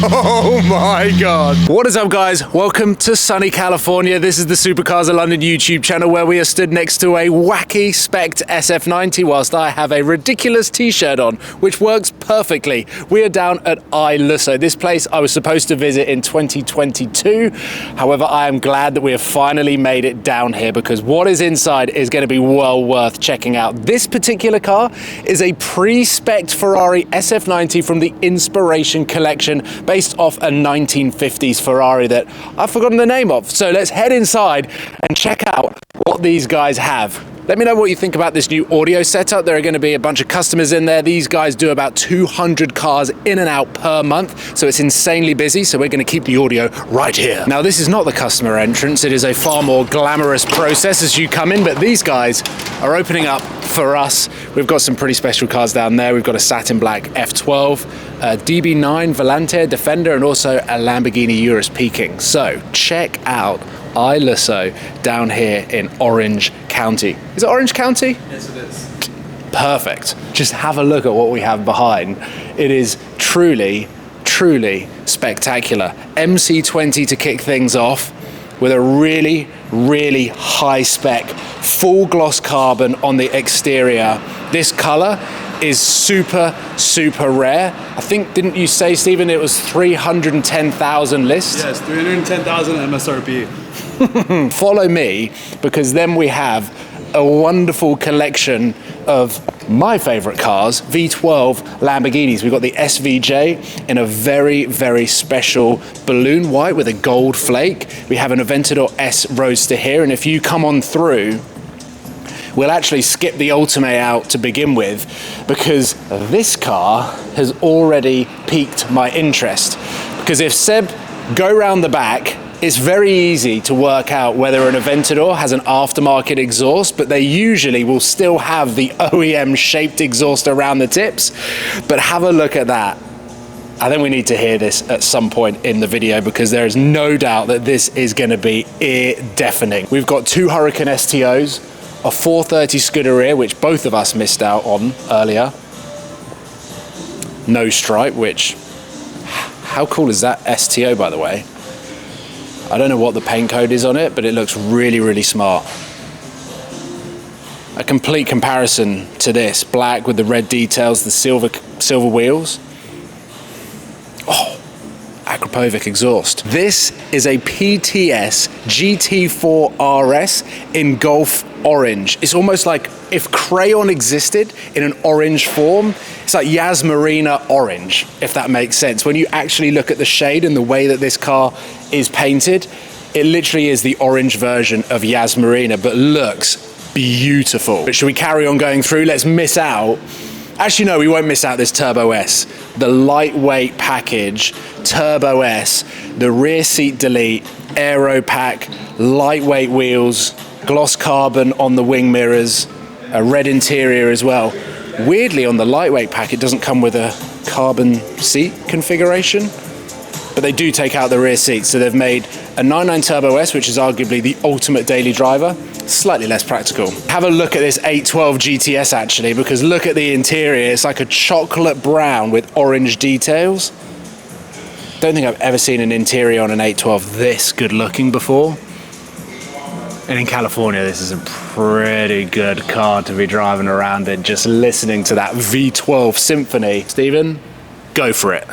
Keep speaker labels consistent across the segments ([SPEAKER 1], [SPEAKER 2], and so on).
[SPEAKER 1] Oh my God. What is up, guys? Welcome to sunny California. This is the Supercars of London YouTube channel where we are stood next to a wacky spec'd SF90 whilst I have a ridiculous t-shirt on, which works perfectly. We are down at iLusso, this place I was supposed to visit in 2022. However, I am glad that we have finally made it down here because what is inside is going to be well worth checking out. This particular car is a pre-spec'd Ferrari SF90 from the Inspiration Collection based off a 1950s Ferrari that I've forgotten the name of. So let's head inside and check out what these guys have. Let me know what you think about this new audio setup. There are going to be a bunch of customers in there. These guys do about 200 cars in and out per month, so it's insanely busy, so we're going to keep the audio right here. Now, this is not the customer entrance. It is a far more glamorous process as you come in, but these guys are opening up for us. We've got some pretty special cars down there. We've got a satin black F12, a DB9 Volante Defender, and also a Lamborghini Urus Peking. So check out iLusso down here in Orange County. Is it Orange County?
[SPEAKER 2] Yes, it is.
[SPEAKER 1] Perfect. Just have a look at what we have behind. It is truly, truly spectacular. MC20 to kick things off with a really, really high spec, full gloss carbon on the exterior. This color is super, super rare. I think, didn't you say, Stephen, it was 310,000 lists?
[SPEAKER 2] Yes, 310,000 MSRP.
[SPEAKER 1] Follow me, because then we have a wonderful collection of my favorite cars, V12 Lamborghinis. We've got the SVJ in a very, very special balloon white with a gold flake. We have an Aventador S Roadster here, and if you come on through, we'll actually skip the Ultimate out to begin with because this car has already piqued my interest. Because if Seb go round the back, it's very easy to work out whether an Aventador has an aftermarket exhaust, but they usually will still have the OEM shaped exhaust around the tips. But have a look at that. I think we need to hear this at some point in the video because there is no doubt that this is going to be ear-deafening. We've got two Hurricane STOs, a 430 Scuderia, which both of us missed out on earlier. No stripe, which, how cool is that STO, by the way? I don't know what the paint code is on it, but it looks really, really smart. A complete comparison to this, black with the red details, the silver wheels. Oh, Akrapovic exhaust. This is a PTS GT2 RS in Gulf Orange. It's almost like if crayon existed in an orange form. It's like Yas Marina orange, if that makes sense. When you actually look at the shade and the way that this car is painted, it literally is the orange version of Yas Marina, but looks beautiful. But should we carry on going through? Let's miss out. Actually, no, we won't miss out this Turbo S. The lightweight package, Turbo S, the rear seat delete, aero pack, lightweight wheels, gloss carbon on the wing mirrors, a red interior as well. Weirdly, on the lightweight pack, it doesn't come with a carbon seat configuration, but they do take out the rear seats. So they've made a 9.9 Turbo S, which is arguably the ultimate daily driver, slightly less practical. Have a look at this 812 GTS actually, because look at the interior. It's like a chocolate brown with orange details. Don't think I've ever seen an interior on an 812 this good looking before. And in California, this is a pretty good car to be driving around in, just listening to that V12 symphony. Stephen, go for it.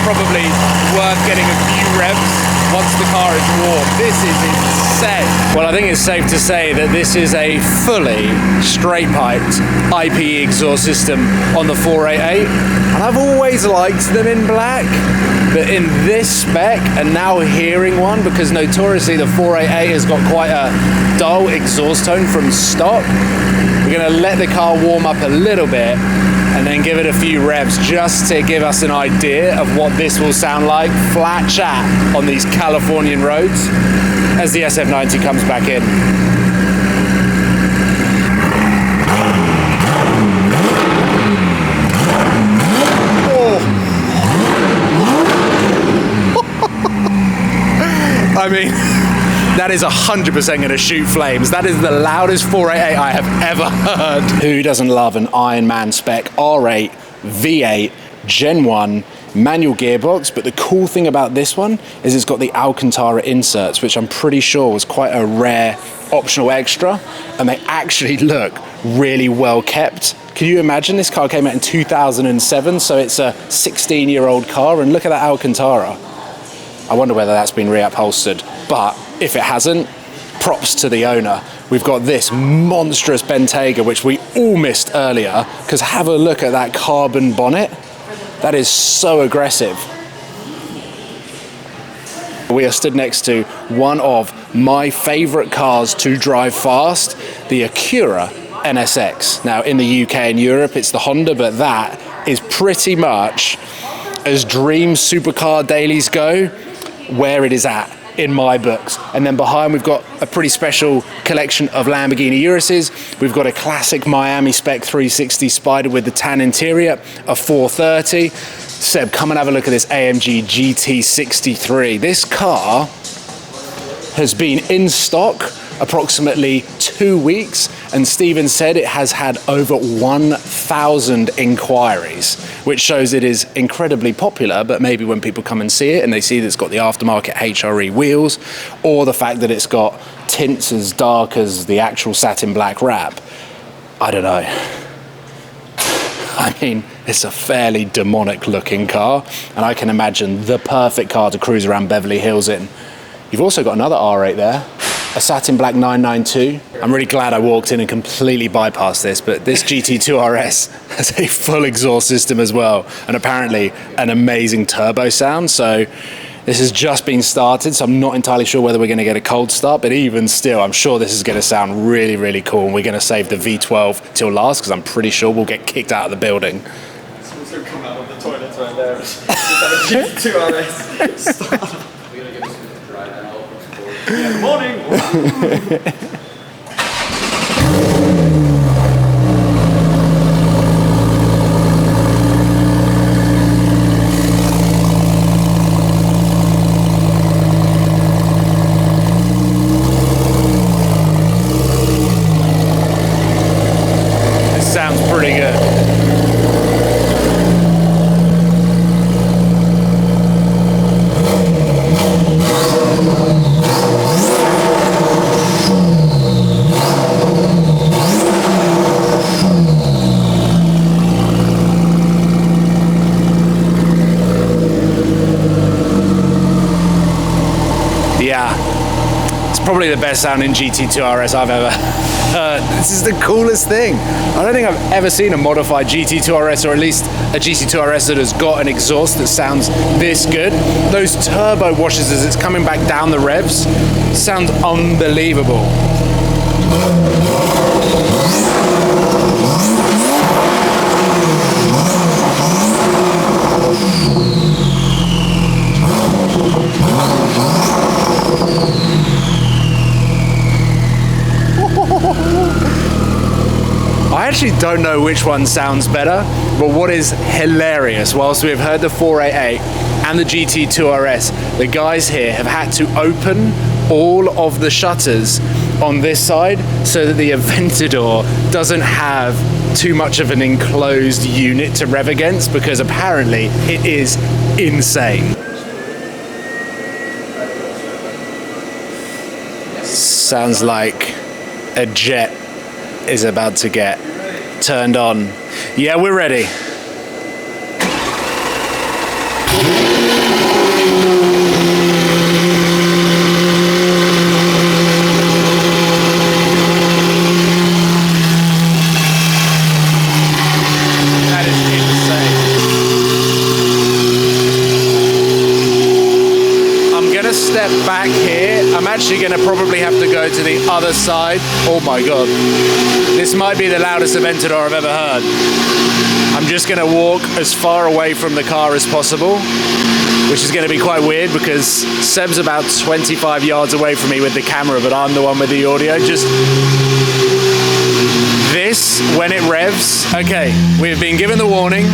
[SPEAKER 1] Probably worth getting a few revs once the car is warm. This is insane. Well, I think it's safe to say that this is a fully straight-piped IPE exhaust system on the 488, and I've always liked them in black, but in this spec, and now hearing one, because notoriously the 488 has got quite a dull exhaust tone from stock, we're going to let the car warm up a little bit, and then give it a few revs just to give us an idea of what this will sound like flat chat on these Californian roads as the SF90 comes back in. I mean, that is 100% going to shoot flames. That is the loudest 488 I have ever heard. Who doesn't love an Iron Man spec R8 V8 Gen 1 manual gearbox? But the cool thing about this one is it's got the Alcantara inserts, which I'm pretty sure was quite a rare optional extra, and they actually look really well kept. Can you imagine? This car came out in 2007, so it's a 16-year-old car, and look at that Alcantara. I wonder whether that's been reupholstered, but if it hasn't, props to the owner. We've got this monstrous Bentayga, which we all missed earlier, because have a look at that carbon bonnet. That is so aggressive. We are stood next to one of my favorite cars to drive fast, the Acura NSX. Now, in the UK and Europe, it's the Honda, but that is pretty much, as dream supercar dailies go, where it is at in my books. And then behind we've got a pretty special collection of Lamborghini Uruses. We've got a classic Miami spec 360 Spider with the tan interior, a 430. Seb, come and have a look at this AMG GT63. This car has been in stock approximately 2 weeks, and Steven said it has had over 1,000 inquiries, which shows it is incredibly popular. But maybe when people come and see it and they see that it's got the aftermarket HRE wheels, or the fact that it's got tints as dark as the actual satin black wrap, I don't know. I mean, it's a fairly demonic looking car, and I can imagine the perfect car to cruise around Beverly Hills in. You've also got another R8 there, a satin black 992. I'm really glad I walked in and completely bypassed this, but this GT2 RS has a full exhaust system as well, and apparently an amazing turbo sound. So this has just been started, so I'm not entirely sure whether we're going to get a cold start, but even still, I'm sure this is going to sound really, really cool, and we're going to save the V12 till last, because I'm pretty sure we'll get kicked out of the building.
[SPEAKER 2] It's also come out of the toilets right there. GT2 RS. Stop. Good morning.
[SPEAKER 1] This sounds pretty good. Probably the best sounding GT2 RS I've ever heard. This is the coolest thing. I don't think I've ever seen a modified GT2 RS, or at least a GT2 RS that has got an exhaust that sounds this good. Those turbo washes as it's coming back down the revs sound unbelievable. I actually don't know which one sounds better, but what is hilarious, whilst we've heard the 488 and the GT2 RS, the guys here have had to open all of the shutters on this side so that the Aventador doesn't have too much of an enclosed unit to rev against, because apparently it is insane. Sounds like a jet is about to get turned on. Yeah, we're ready. That is insane. I'm gonna step back here. I'm actually going to probably have to go to the other side. Oh my God. This might be the loudest Aventador I've ever heard. I'm just going to walk as far away from the car as possible, which is going to be quite weird because Seb's about 25 yards away from me with the camera, but I'm the one with the audio. Just this, when it revs. Okay, we've been given the warning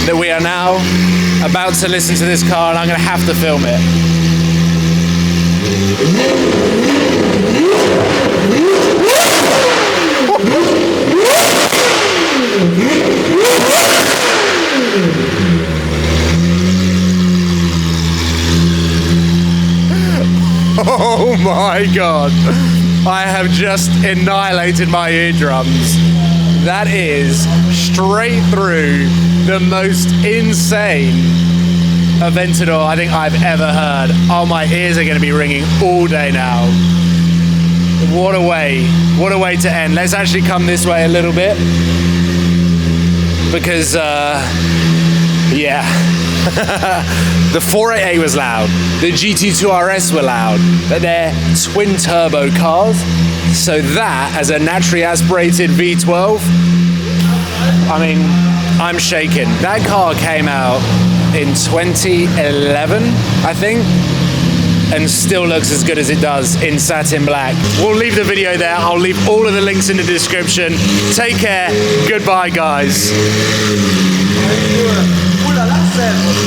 [SPEAKER 1] that we are now about to listen to this car, and I'm going to have to film it. Oh my God. I have just annihilated my eardrums. That is straight through the most insane Aventador I think I've ever heard. Oh, my ears are going to be ringing all day now. What a way to end. Let's actually come this way a little bit because, yeah. The 488 was loud, the GT2 RS were loud, but they're twin turbo cars, so that as a naturally aspirated V12, I mean, I'm shaking. That car came out in 2011, I think, and still looks as good as it does in satin black. We'll leave the video there. I'll leave all of the links in the description. Take care. Goodbye, guys.